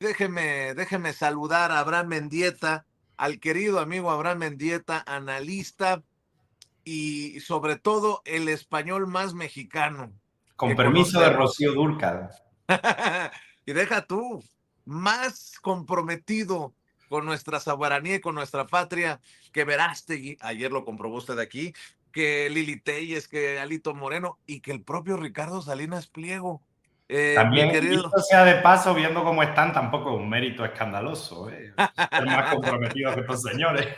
déjeme saludar a Abraham Mendieta, al querido amigo Abraham Mendieta, analista y sobre todo el español más mexicano Con que permiso de conocemos. Rocío Dúrcal. Y deja tú, más comprometido con nuestra soberanía y con nuestra patria que Verástegui, ayer lo comprobó usted aquí, que Lili Telles, que Alito Moreno y que el propio Ricardo Salinas Pliego. Mi También, querido, dicho sea de paso, viendo cómo están, tampoco es un mérito escandaloso, ¿eh? Ser más comprometidos que estos señores.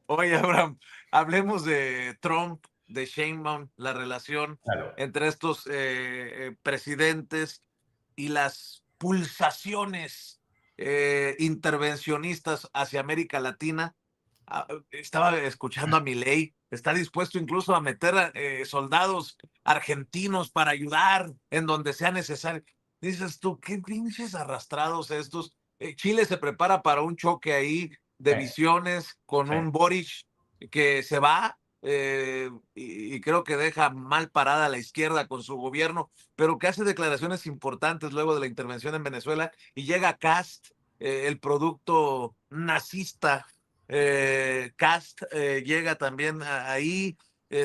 oye, Abraham, hablemos de Trump, de Sheinbaum, la relación Claro. entre estos presidentes y las pulsaciones intervencionistas hacia América Latina. Estaba escuchando a Milei, está dispuesto incluso a meter soldados argentinos para ayudar en donde sea necesario. Dices tú, qué pinches arrastrados estos. Chile se prepara para un choque ahí de Sí, visiones con sí. un Boric que se va y creo que deja mal parada a la izquierda con su gobierno, pero que hace declaraciones importantes luego de la intervención en Venezuela y llega Cast, el producto nazista. Cast llega también ahí.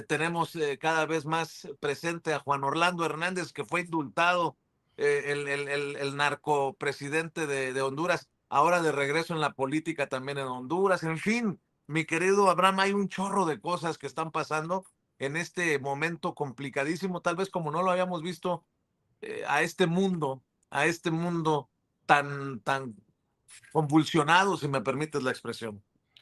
Tenemos cada vez más presente a Juan Orlando Hernández, que fue indultado, el narcopresidente de Honduras, ahora de regreso en la política también en Honduras. En fin, mi querido Abraham, hay un chorro de cosas que están pasando en este momento complicadísimo, tal vez como no lo habíamos visto a este mundo tan convulsionado, si me permites la expresión.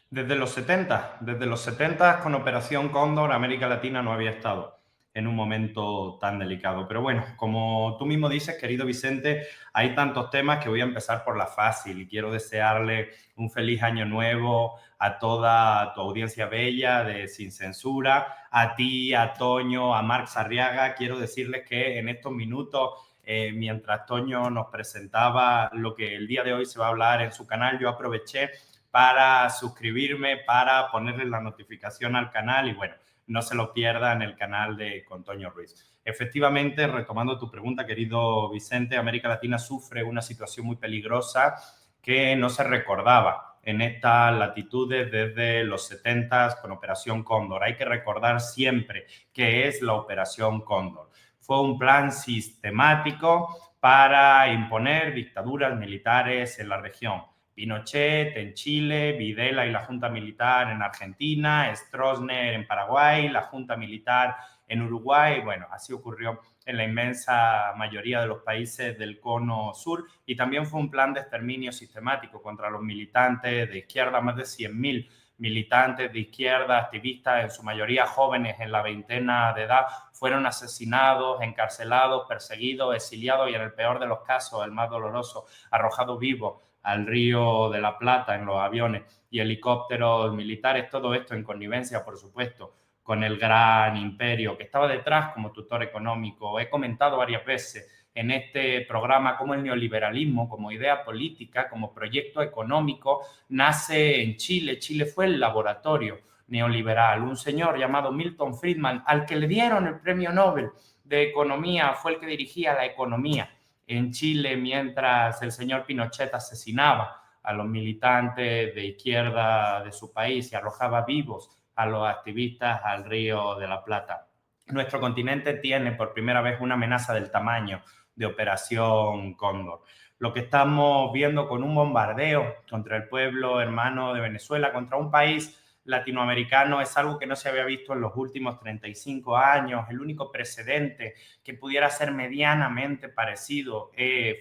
Desde los 70 con Operación Cóndor, América Latina no había estado en un momento tan delicado. Pero bueno, como tú mismo dices, querido Vicente, hay tantos temas que voy a empezar por la fácil y quiero desearle un feliz año nuevo a toda tu audiencia bella de Sin Censura, a ti, a Toño, a Marc Sarriaga. Quiero decirles que en estos minutos, mientras Toño nos presentaba lo que el día de hoy se va a hablar en su canal, yo aproveché para suscribirme, para ponerle la notificación al canal y bueno, no se lo pierdan el canal de con Toño Ruiz. Efectivamente, retomando tu pregunta, querido Vicente, América Latina sufre una situación muy peligrosa que no se recordaba en estas latitudes desde los 70 con Operación Cóndor. Hay que recordar siempre qué es la Operación Cóndor. Fue un plan sistemático para imponer dictaduras militares en la región. Pinochet en Chile, Videla y la Junta Militar en Argentina, Stroessner en Paraguay, la Junta Militar en Uruguay. Bueno, así ocurrió en la inmensa mayoría de los países del cono sur y también fue un plan de exterminio sistemático contra los militantes de izquierda, más de 100.000 militantes de izquierda, activistas, en su mayoría jóvenes en la veintena de edad, fueron asesinados, encarcelados, perseguidos, exiliados y en el peor de los casos, el más doloroso, arrojados vivos al Río de la Plata en los aviones y helicópteros militares, todo esto en connivencia, por supuesto, con el gran imperio que estaba detrás como tutor económico. He comentado varias veces en este programa cómo el neoliberalismo, como idea política, como proyecto económico, nace en Chile. Chile fue el laboratorio neoliberal. Un señor llamado Milton Friedman, al que le dieron el premio Nobel de Economía, fue el que dirigía la economía en Chile mientras el señor Pinochet asesinaba a los militantes de izquierda de su país y arrojaba vivos a los activistas al Río de la Plata. Nuestro continente tiene por primera vez una amenaza del tamaño de Operación Cóndor. Lo que estamos viendo con un bombardeo contra el pueblo hermano de Venezuela, contra un país latinoamericano, es algo que no se había visto en los últimos 35 años. El único precedente que pudiera ser medianamente parecido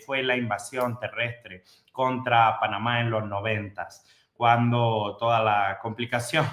fue la invasión terrestre contra Panamá en los 90, cuando toda la complicación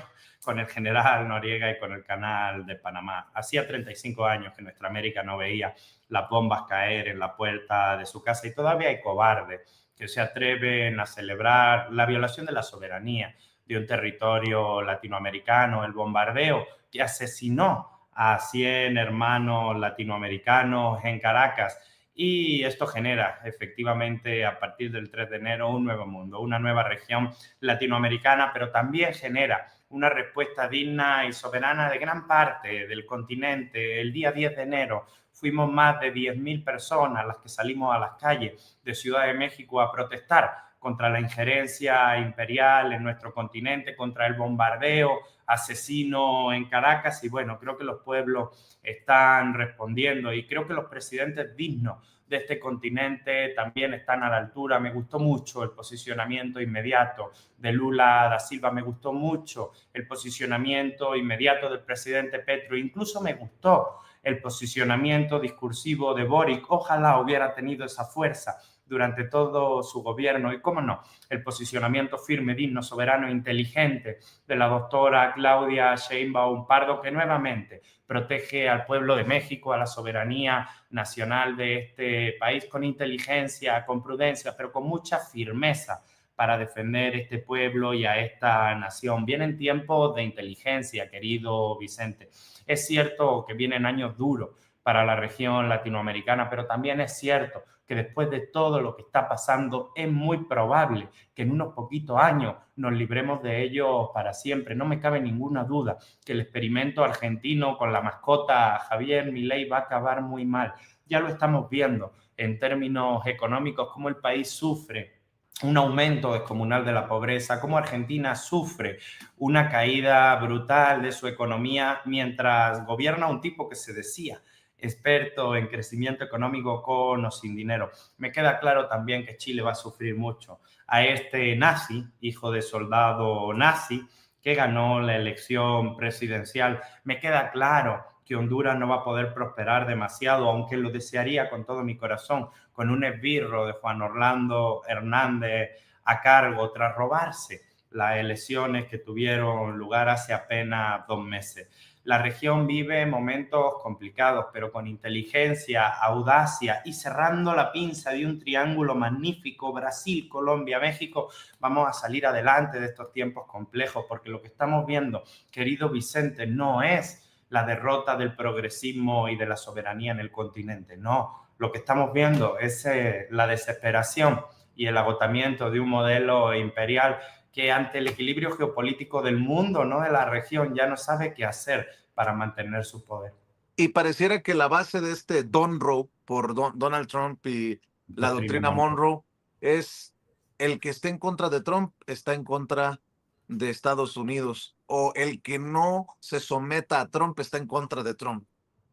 con el general Noriega y con el canal de Panamá. Hacía 35 años que nuestra América no veía las bombas caer en la puerta de su casa y todavía hay cobardes que se atreven a celebrar la violación de la soberanía de un territorio latinoamericano, el bombardeo que asesinó a 100 hermanos latinoamericanos en Caracas. Y esto genera efectivamente a partir del 3 de enero un nuevo mundo, una nueva región latinoamericana, pero también genera una respuesta digna y soberana de gran parte del continente. El día 10 de enero fuimos más de 10.000 personas las que salimos a las calles de Ciudad de México a protestar contra la injerencia imperial en nuestro continente, contra el bombardeo asesino en Caracas. Y bueno, creo que los pueblos están respondiendo y creo que los presidentes dignos de este continente también están a la altura. Me gustó mucho el posicionamiento inmediato de Lula da Silva, me gustó mucho el posicionamiento inmediato del presidente Petro, incluso me gustó el posicionamiento discursivo de Boric. Ojalá hubiera tenido esa fuerza durante todo su gobierno y, cómo no, el posicionamiento firme, digno, soberano e inteligente de la doctora Claudia Sheinbaum Pardo, que nuevamente protege al pueblo de México, a la soberanía nacional de este país con inteligencia, con prudencia, pero con mucha firmeza para defender este pueblo y a esta nación. Vienen tiempos de inteligencia, querido Vicente. Es cierto que vienen años duros para la región latinoamericana, pero también es cierto que después de todo lo que está pasando es muy probable que en unos poquitos años nos libremos de ellos para siempre. No me cabe ninguna duda que el experimento argentino con la mascota Javier Milei va a acabar muy mal. Ya lo estamos viendo en términos económicos, cómo el país sufre un aumento descomunal de la pobreza, cómo Argentina sufre una caída brutal de su economía mientras gobierna un tipo que se decía experto en crecimiento económico con o sin dinero. Me queda claro también que Chile va a sufrir mucho a este nazi, hijo de soldado nazi, que ganó la elección presidencial. Me queda claro que Honduras no va a poder prosperar demasiado, aunque lo desearía con todo mi corazón, con un esbirro de Juan Orlando Hernández a cargo tras robarse las elecciones que tuvieron lugar hace apenas 2 meses. La región vive momentos complicados, pero con inteligencia, audacia y cerrando la pinza de un triángulo magnífico, Brasil, Colombia, México, vamos a salir adelante de estos tiempos complejos, porque lo que estamos viendo, querido Vicente, no es la derrota del progresismo y de la soberanía en el continente, no. Lo que estamos viendo es la desesperación y el agotamiento de un modelo imperial que ante el equilibrio geopolítico del mundo, ¿no?, de la región, ya no sabe qué hacer para mantener su poder. Y pareciera que la base de este Donroe por Donald Trump y la Doctrina doctrina Monroe. Monroe es el que esté en contra de Trump está en contra de Estados Unidos, o el que no se someta a Trump está en contra de Trump.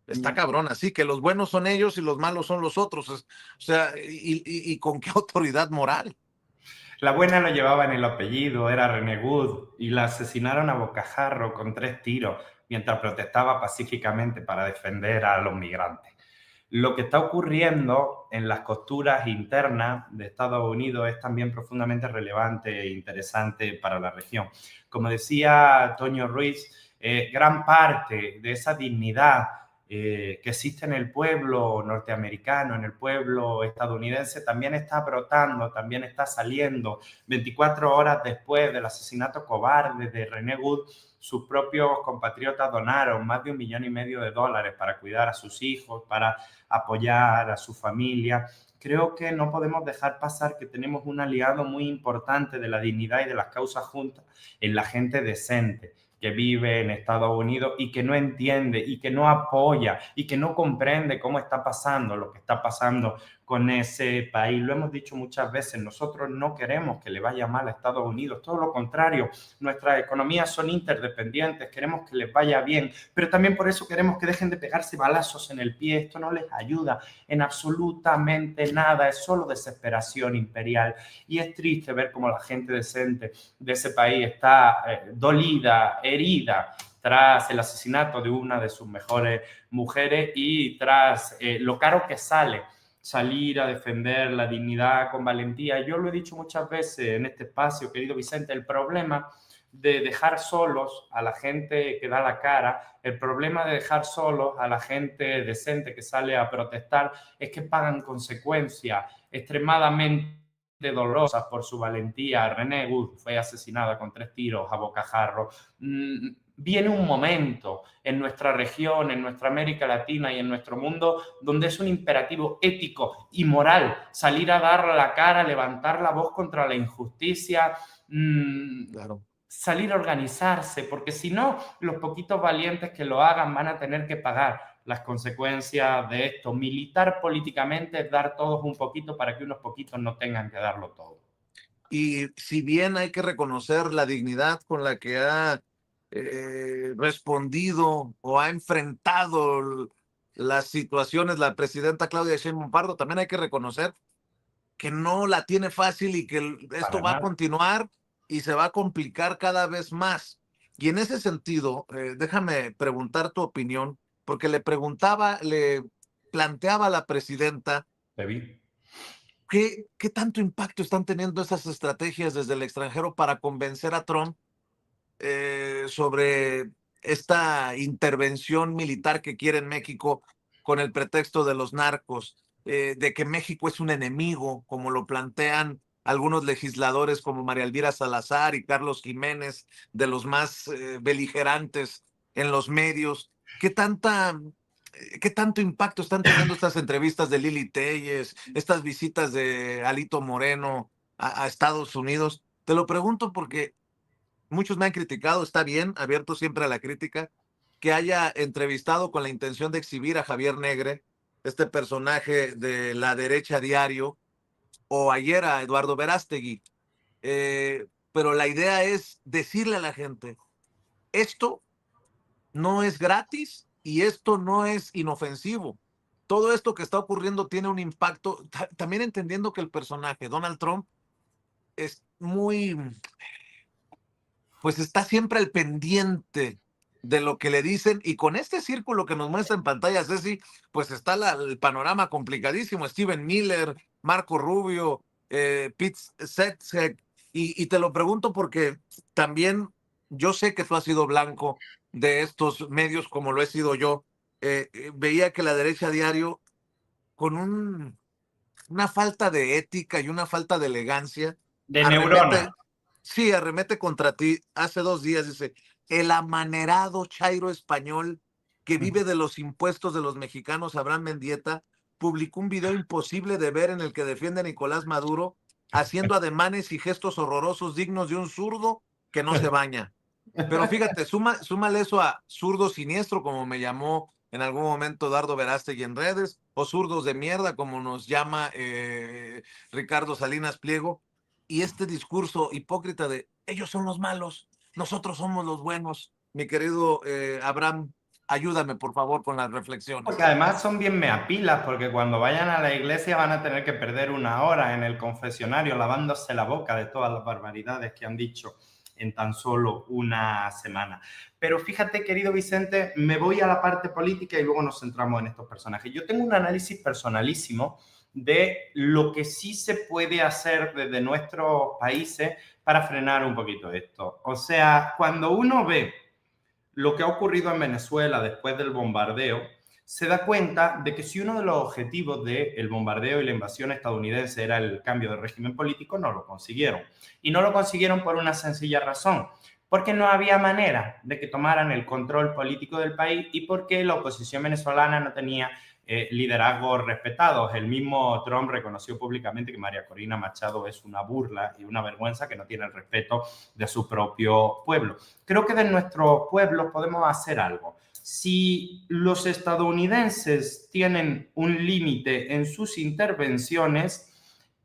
Está cabrón, así que los buenos son ellos y los malos son los otros. O sea, ¿y con qué autoridad moral? La buena lo llevaba en el apellido, era René Good, y la asesinaron a bocajarro con 3 tiros mientras protestaba pacíficamente para defender a los migrantes. Lo que está ocurriendo en las costuras internas de Estados Unidos es también profundamente relevante e interesante para la región. Como decía Toño Ruiz, gran parte de esa dignidad que existe en el pueblo norteamericano, en el pueblo estadounidense, también está brotando, también está saliendo. 24 horas después del asesinato cobarde de René Good, sus propios compatriotas donaron más de $1,500,000 para cuidar a sus hijos, para apoyar a su familia. Creo que no podemos dejar pasar que tenemos un aliado muy importante de la dignidad y de las causas juntas en la gente decente que vive en Estados Unidos y que no entiende y que no apoya y que no comprende cómo está pasando lo que está pasando con ese país. Lo hemos dicho muchas veces, nosotros no queremos que le vaya mal a Estados Unidos, todo lo contrario, nuestras economías son interdependientes, queremos que les vaya bien, pero también por eso queremos que dejen de pegarse balazos en el pie. Esto no les ayuda en absolutamente nada, es solo desesperación imperial y es triste ver cómo la gente decente de ese país está dolida, herida, tras el asesinato de una de sus mejores mujeres y tras lo caro que sale salir a defender la dignidad con valentía. Yo lo he dicho muchas veces en este espacio, querido Vicente, el problema de dejar solos a la gente que da la cara, el problema de dejar solos a la gente decente que sale a protestar es que pagan consecuencias extremadamente dolorosas por su valentía. René Good fue asesinada con 3 tiros a bocajarro. Viene un momento en nuestra región, en nuestra América Latina y en nuestro mundo donde es un imperativo ético y moral salir a dar la cara, levantar la voz contra la injusticia. Claro. salir a organizarse, porque si no, los poquitos valientes que lo hagan van a tener que pagar las consecuencias de esto. Militar políticamente es dar todos un poquito para que unos poquitos no tengan que darlo todo. Y si bien hay que reconocer la dignidad con la que ha respondido o ha enfrentado las situaciones la presidenta Claudia Sheinbaum Pardo, también hay que reconocer que no la tiene fácil y que esto Para va a nada. continuar y se va a complicar cada vez más. Y en ese sentido, déjame preguntar tu opinión, porque le planteaba a la presidenta Te vi. qué tanto impacto están teniendo esas estrategias desde el extranjero para convencer a Trump sobre esta intervención militar que quiere en México con el pretexto de los narcos, de que México es un enemigo, como lo plantean algunos legisladores como María Elvira Salazar y Carlos Jiménez, de los más beligerantes en los medios. ¿Qué tanto impacto están teniendo estas entrevistas de Lili Telles, estas visitas de Alito Moreno a Estados Unidos? Te lo pregunto porque muchos me han criticado, está bien, abierto siempre a la crítica, que haya entrevistado con la intención de exhibir a Javier Negre, este personaje de la derecha diario, o ayer a Eduardo Verástegui. Pero la idea es decirle a la gente, esto no es gratis y esto no es inofensivo. Todo esto que está ocurriendo tiene un impacto, también entendiendo que el personaje, Donald Trump, es muy, pues está siempre al pendiente de lo que le dicen y con este círculo que nos muestra en pantalla Ceci, pues está el panorama complicadísimo, Steven Miller, Marco Rubio, Pete Setzek, y te lo pregunto porque también yo sé que tú has sido blanco de estos medios como lo he sido yo, veía que la derecha a diario con una falta de ética y una falta de elegancia De neurona. arremete. Sí, arremete contra ti. Hace 2 días dice, el amanerado chairo español que vive de los impuestos de los mexicanos, Abraham Mendieta, publicó un video imposible de ver en el que defiende a Nicolás Maduro haciendo ademanes y gestos horrorosos dignos de un zurdo que no se baña. Pero fíjate, súmale eso a zurdo siniestro, como me llamó en algún momento Dardo Verástegui en redes, o zurdos de mierda, como nos llama Ricardo Salinas Pliego, y este discurso hipócrita de ellos son los malos, nosotros somos los buenos. Mi querido Abraham, ayúdame por favor con las Porque reflexiones. además son bien meapilas, porque cuando vayan a la iglesia van a tener que perder una hora en el confesionario lavándose la boca de todas las barbaridades que han dicho en tan solo una semana. Pero fíjate, querido Vicente, me voy a la parte política y luego nos centramos en estos personajes. Yo tengo un análisis personalísimo de lo que sí se puede hacer desde nuestros países para frenar un poquito esto. O sea, cuando uno ve lo que ha ocurrido en Venezuela después del bombardeo, se da cuenta de que si uno de los objetivos del bombardeo y la invasión estadounidense era el cambio de régimen político, no lo consiguieron. Y no lo consiguieron por una sencilla razón, porque no había manera de que tomaran el control político del país y porque la oposición venezolana no tenía liderazgos respetados. El mismo Trump reconoció públicamente que María Corina Machado es una burla y una vergüenza, que no tiene el respeto de su propio pueblo. Creo que de nuestros pueblos podemos hacer algo. Si los estadounidenses tienen un límite en sus intervenciones,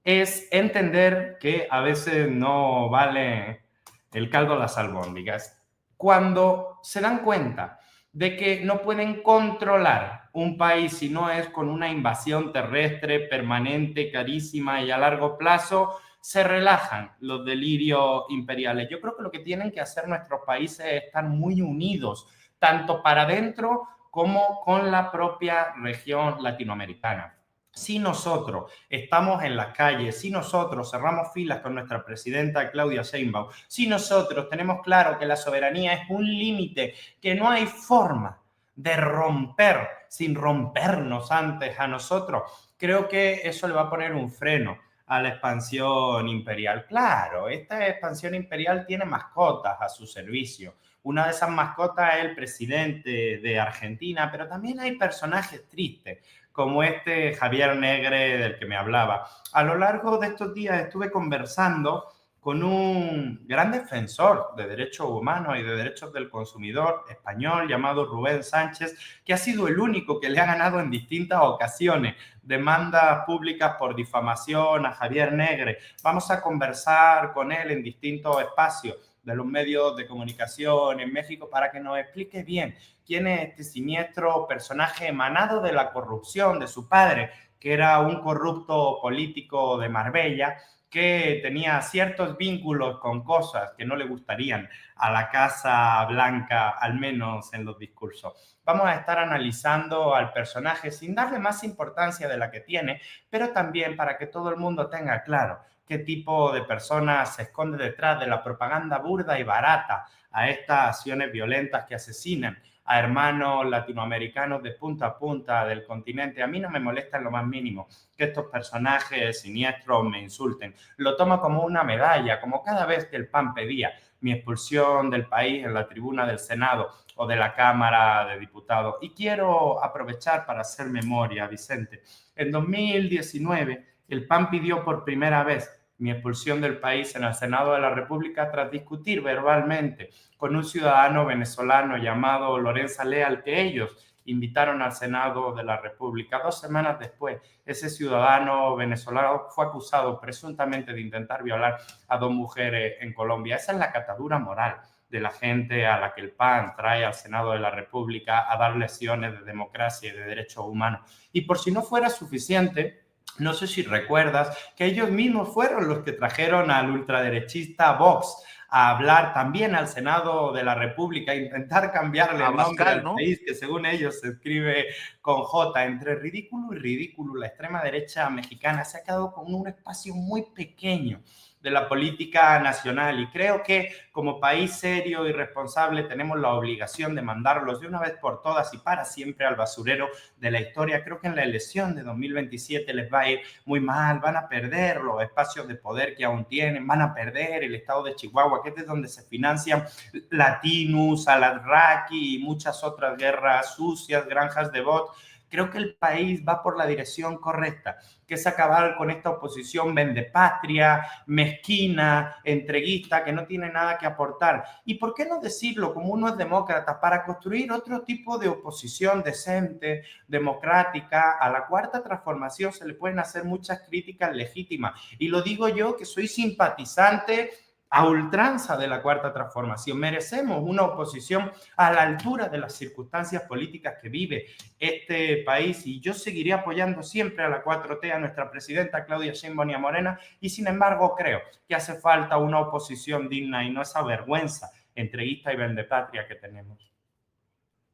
es entender que a veces no vale el caldo las albóndigas. Cuando se dan cuenta de que no pueden controlar un país si no es con una invasión terrestre permanente, carísima y a largo plazo, se relajan los delirios imperiales. Yo creo que lo que tienen que hacer nuestros países es estar muy unidos, tanto para adentro como con la propia región latinoamericana. Si nosotros estamos en las calles, si nosotros cerramos filas con nuestra presidenta Claudia Sheinbaum, si nosotros tenemos claro que la soberanía es un límite que no hay forma de romper sin rompernos antes a nosotros, creo que eso le va a poner un freno a la expansión imperial. Claro, esta expansión imperial tiene mascotas a su servicio. Una de esas mascotas es el presidente de Argentina, pero también hay personajes tristes como este Javier Negre del que me hablaba. A lo largo de estos días estuve conversando con un gran defensor de derechos humanos y de derechos del consumidor español llamado Rubén Sánchez, que ha sido el único que le ha ganado en distintas ocasiones demandas públicas por difamación a Javier Negre. Vamos a conversar con él en distintos espacios de los medios de comunicación en México para que nos explique bien quién es este siniestro personaje emanado de la corrupción de su padre, que era un corrupto político de Marbella, que tenía ciertos vínculos con cosas que no le gustarían a la Casa Blanca, al menos en los discursos. Vamos a estar analizando al personaje sin darle más importancia de la que tiene, pero también para que todo el mundo tenga claro qué tipo de personas se esconde detrás de la propaganda burda y barata a estas acciones violentas que asesinan a hermanos latinoamericanos de punta a punta del continente. A mí no me molesta en lo más mínimo que estos personajes siniestros me insulten. Lo tomo como una medalla, como cada vez que el PAN pedía mi expulsión del país en la tribuna del Senado o de la Cámara de Diputados. Y quiero aprovechar para hacer memoria, Vicente. En 2019, el PAN pidió por primera vez mi expulsión del país en el Senado de la República tras discutir verbalmente con un ciudadano venezolano llamado Lorenzo Leal, que ellos invitaron al Senado de la República. 2 semanas después, ese ciudadano venezolano fue acusado presuntamente de intentar violar a 2 mujeres en Colombia. Esa es la catadura moral de la gente a la que el PAN trae al Senado de la República a dar lecciones de democracia y de derechos humanos. Y por si no fuera suficiente, no sé si recuerdas que ellos mismos fueron los que trajeron al ultraderechista Vox a hablar también al Senado de la República, a intentar cambiarle el nombre Abascal, al ¿no? país, que según ellos se escribe con J. Entre ridículo y ridículo, la extrema derecha mexicana se ha quedado con un espacio muy pequeño de la política nacional, y creo que como país serio y responsable tenemos la obligación de mandarlos de una vez por todas y para siempre al basurero de la historia. Creo que en la elección de 2027 les va a ir muy mal, van a perder los espacios de poder que aún tienen, van a perder el estado de Chihuahua, que es de donde se financian Latinus, Alarraqui y muchas otras guerras sucias, granjas de bots. Creo que el país va por la dirección correcta, que es acabar con esta oposición vendepatria, mezquina, entreguista, que no tiene nada que aportar. ¿Y por qué no decirlo como uno es demócrata? Para construir otro tipo de oposición decente, democrática. A la cuarta transformación se le pueden hacer muchas críticas legítimas. Y lo digo yo, que soy simpatizante a ultranza de la cuarta transformación. Merecemos una oposición a la altura de las circunstancias políticas que vive este país, y yo seguiré apoyando siempre a la 4T, a nuestra presidenta Claudia Sheinbaum y a Morena, y sin embargo creo que hace falta una oposición digna y no esa vergüenza entreguista y vendepatria que tenemos.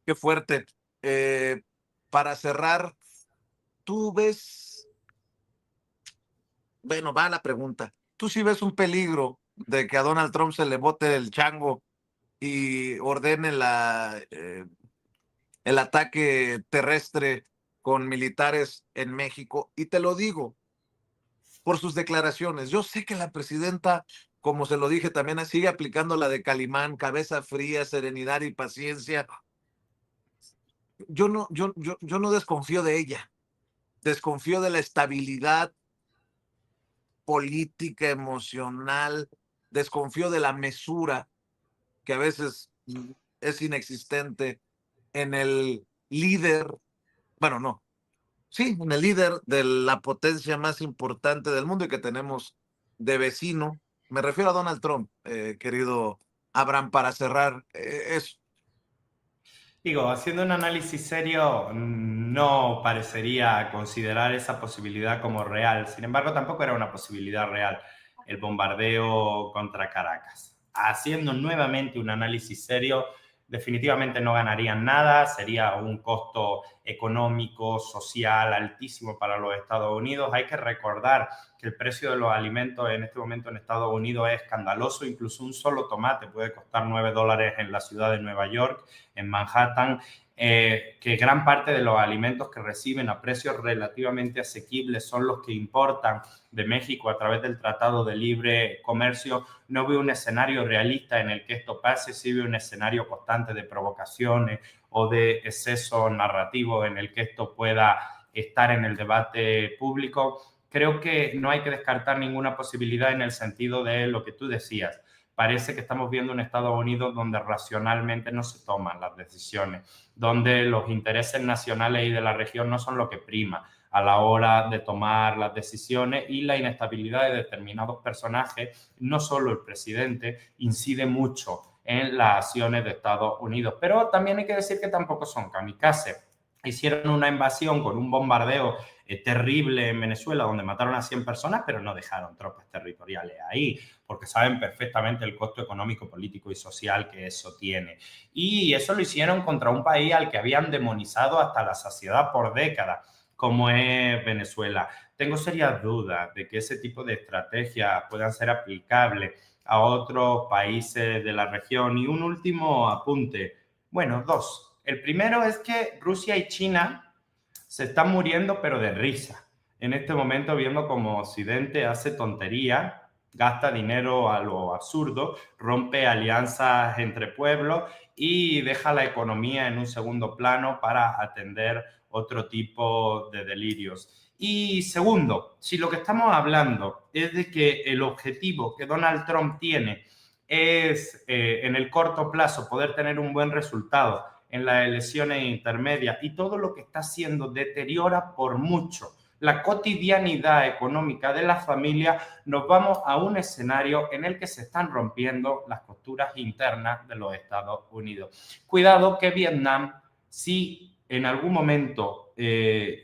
Qué fuerte. Eh, para cerrar, tú ves, bueno, va la pregunta. ¿Tú sí ves un peligro de que a Donald Trump se le bote el chango y ordene el ataque terrestre con militares en México? Y te lo digo por sus declaraciones. Yo sé que la presidenta, como se lo dije también, sigue aplicando la de Calimán, cabeza fría, serenidad y paciencia. Yo no desconfío de ella, desconfío de la estabilidad política, emocional, desconfío de la mesura que a veces es inexistente en el líder, bueno, no, sí, en el líder de la potencia más importante del mundo y que tenemos de vecino. Me refiero a Donald Trump, querido Abraham, para cerrar. Es Digo, haciendo un análisis serio, no parecería considerar esa posibilidad como real. Sin embargo, tampoco era una posibilidad real el bombardeo contra Caracas. Haciendo nuevamente un análisis serio, definitivamente no ganarían nada, sería un costo económico, social altísimo para los Estados Unidos. Hay que recordar que el precio de los alimentos en este momento en Estados Unidos es escandaloso. Incluso un solo tomate puede costar $9 en la ciudad de Nueva York, en Manhattan. Que gran parte de los alimentos que reciben a precios relativamente asequibles son los que importan de México a través del Tratado de Libre Comercio. No veo un escenario realista en el que esto pase, sí veo un escenario constante de provocaciones o de exceso narrativo en el que esto pueda estar en el debate público. creo que no hay que descartar ninguna posibilidad en el sentido de lo que tú decías. Parece que estamos viendo un Estados Unidos donde racionalmente no se toman las decisiones, donde los intereses nacionales y de la región no son lo que prima a la hora de tomar las decisiones, y la inestabilidad de determinados personajes, no solo el presidente, incide mucho en las acciones de Estados Unidos. Pero también hay que decir que tampoco son kamikazes. Hicieron una invasión con un bombardeo terrible en Venezuela, donde mataron a 100 personas, pero no dejaron tropas territoriales ahí, porque saben perfectamente el costo económico, político y social que eso tiene. Y eso lo hicieron contra un país al que habían demonizado hasta la saciedad por décadas, como es Venezuela. Tengo serias dudas de que ese tipo de estrategias puedan ser aplicables a otros países de la región. Y un último apunte, bueno, dos. El primero es que Rusia y China se están muriendo, pero de risa. En este momento, viendo cómo Occidente hace tontería, gasta dinero a lo absurdo, rompe alianzas entre pueblos y deja la economía en un segundo plano para atender otro tipo de delirios. Y segundo, si lo que estamos hablando es de que el objetivo que Donald Trump tiene es en el corto plazo poder tener un buen resultado en las elecciones intermedias, y todo lo que está haciendo deteriora por mucho la cotidianidad económica de las familias, nos vamos a un escenario en el que se están rompiendo las costuras internas de los Estados Unidos. Cuidado que Vietnam, si en algún momento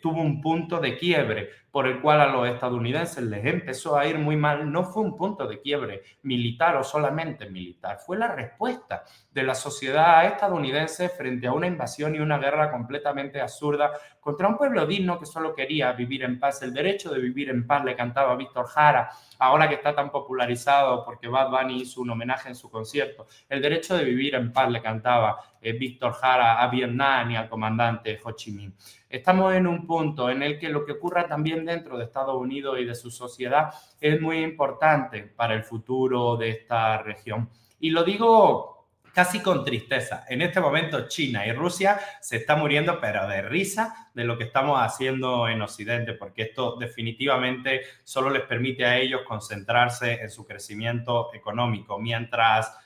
tuvo un punto de quiebre por el cual a los estadounidenses les empezó a ir muy mal, no fue un punto de quiebre militar o solamente militar, fue la respuesta de la sociedad estadounidense frente a una invasión y una guerra completamente absurda contra un pueblo digno que solo quería vivir en paz. El derecho de vivir en paz le cantaba Víctor Jara, ahora que está tan popularizado porque Bad Bunny hizo un homenaje en su concierto. El derecho de vivir en paz le cantaba Víctor Jara a Vietnam y al comandante Ho Chi Minh. Estamos en un punto en el que lo que ocurra también dentro de Estados Unidos y de su sociedad es muy importante para el futuro de esta región. Y lo digo casi con tristeza. En este momento China y Rusia se están muriendo, pero de risa, de lo que estamos haciendo en Occidente, porque esto definitivamente solo les permite a ellos concentrarse en su crecimiento económico. Mientras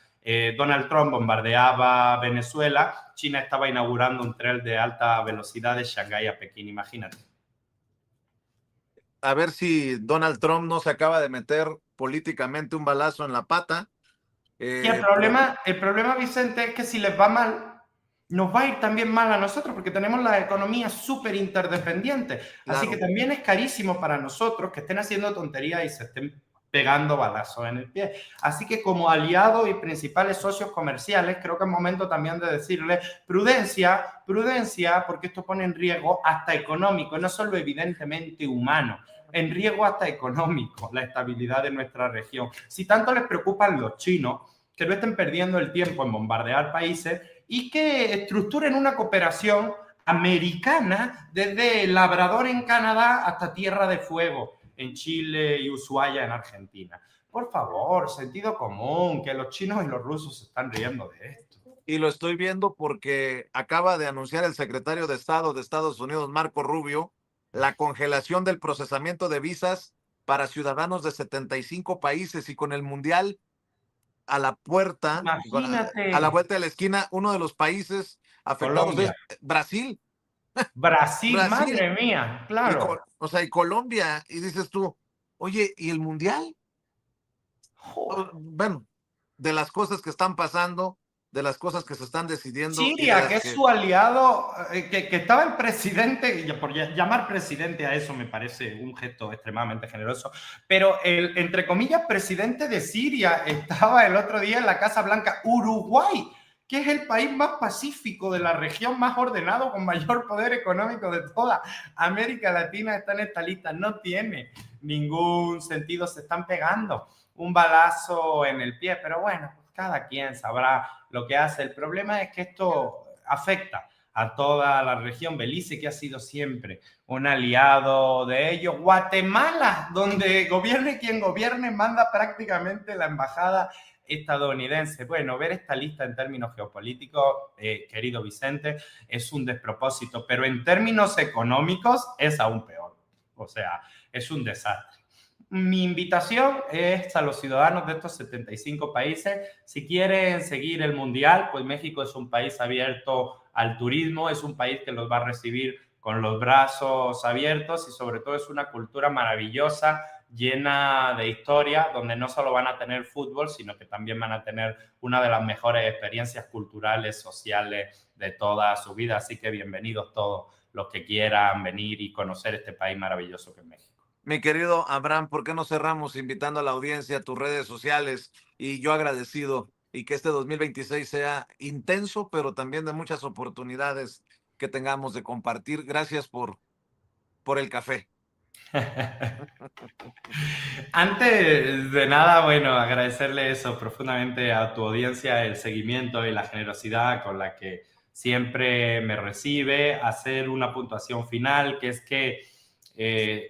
Donald Trump bombardeaba Venezuela, China estaba inaugurando un tren de alta velocidad de Shanghái a Pekín, imagínate. A ver si Donald Trump no se acaba de meter políticamente un balazo en la pata. Y el Pero problema, Vicente, es que si les va mal, nos va a ir también mal a nosotros, porque tenemos la economía súper interdependiente. Así que claro, también es carísimo para nosotros que estén haciendo tonterías y se estén pegando balazos en el pie. Así que como aliados y principales socios comerciales, creo que es momento también de decirle prudencia, prudencia, porque esto pone en riesgo hasta económico, no solo evidentemente humano, en riesgo hasta económico, la estabilidad de nuestra región. Si tanto les preocupan los chinos, que no estén perdiendo el tiempo en bombardear países y que estructuren una cooperación americana desde Labrador en Canadá hasta Tierra de Fuego en Chile y Ushuaia en Argentina. Por favor, sentido común, que los chinos y los rusos se están riendo de esto. y lo estoy viendo porque acaba de anunciar el secretario de Estado de Estados Unidos, Marco Rubio, la congelación del procesamiento de visas para ciudadanos de 75 países, y con el Mundial a la puerta, a la Imagínate, vuelta de la esquina, uno de los países afectados Colombia, es Brasil. Brasil, Brasil madre mía, y, claro. o sea, y Colombia. Y dices tú, oye, ¿y el Mundial? Joder. Bueno, de las cosas que están pasando, de las cosas que se están decidiendo y de Siria, que las es que, su aliado, que estaba el presidente, y por llamar presidente a eso me parece un gesto extremadamente generoso, pero el, entre comillas, presidente de Siria estaba el otro día en la Casa Blanca. Uruguay, que es el país más pacífico de la región, más ordenado, con mayor poder económico de toda América Latina, está en esta lista. No tiene ningún sentido, se están pegando un balazo en el pie, pero bueno, cada quien sabrá lo que hace. El problema es que esto afecta a toda la región. Belice, que ha sido siempre un aliado de ellos. Guatemala, donde gobierne quien gobierne, manda prácticamente la embajada estadounidense. Bueno, ver esta lista en términos geopolíticos, querido Vicente, es un despropósito, pero en términos económicos es aún peor. O sea, es un desastre. Mi invitación es a los ciudadanos de estos 75 países, si quieren seguir el Mundial, pues México es un país abierto al turismo, es un país que los va a recibir con los brazos abiertos y sobre todo es una cultura maravillosa, llena de historia, donde no solo van a tener fútbol, sino que también van a tener una de las mejores experiencias culturales, sociales de toda su vida. Así que bienvenidos todos los que quieran venir y conocer este país maravilloso que es México. Mi querido Abraham, ¿por qué no cerramos invitando a la audiencia a tus redes sociales? Y yo agradecido y que este 2026 sea intenso, pero también de muchas oportunidades que tengamos de compartir. Gracias por el café. Antes de nada, bueno, agradecerle eso profundamente a tu audiencia, el seguimiento y la generosidad con la que siempre me recibe, hacer una puntuación final, que es que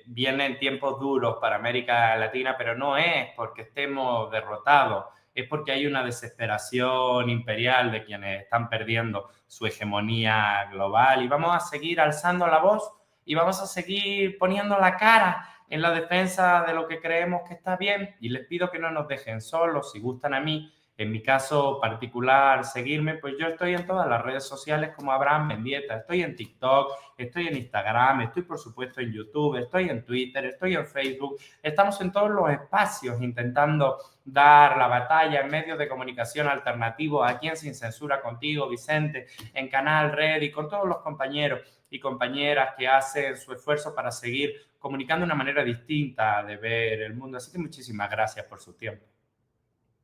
vienen tiempos duros para América Latina, pero no es porque estemos derrotados, es porque hay una desesperación imperial de quienes están perdiendo su hegemonía global y vamos a seguir alzando la voz y vamos a seguir poniendo la cara en la defensa de lo que creemos que está bien y les pido que no nos dejen solos, si gustan a mí, en mi caso particular, seguirme, pues yo estoy en todas las redes sociales como Abraham Mendieta, estoy en TikTok, estoy en Instagram, estoy por supuesto en YouTube, estoy en Twitter, estoy en Facebook, estamos en todos los espacios intentando dar la batalla en medios de comunicación alternativos, aquí en Sin Censura contigo, Vicente, en Canal Red y con todos los compañeros y compañeras que hacen su esfuerzo para seguir comunicando una manera distinta de ver el mundo. Así que muchísimas gracias por su tiempo.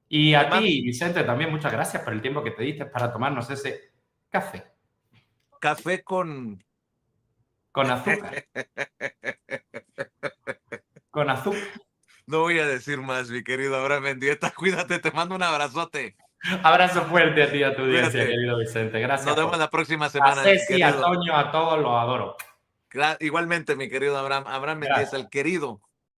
Y a ti, Vicente, también muchas gracias por el tiempo que te diste para tomarnos ese café. Café con azúcar. Con azúcar. No voy a decir más, mi querido Abraham Mendieta. Cuídate, te mando un abrazote. Abrazo fuerte a ti y a tu audiencia, querido Vicente. Gracias. Nos vemos la próxima semana. A Ceci, a Toño, a todos los adoro. Igualmente, mi querido Abraham. Abraham Mendieta, el querido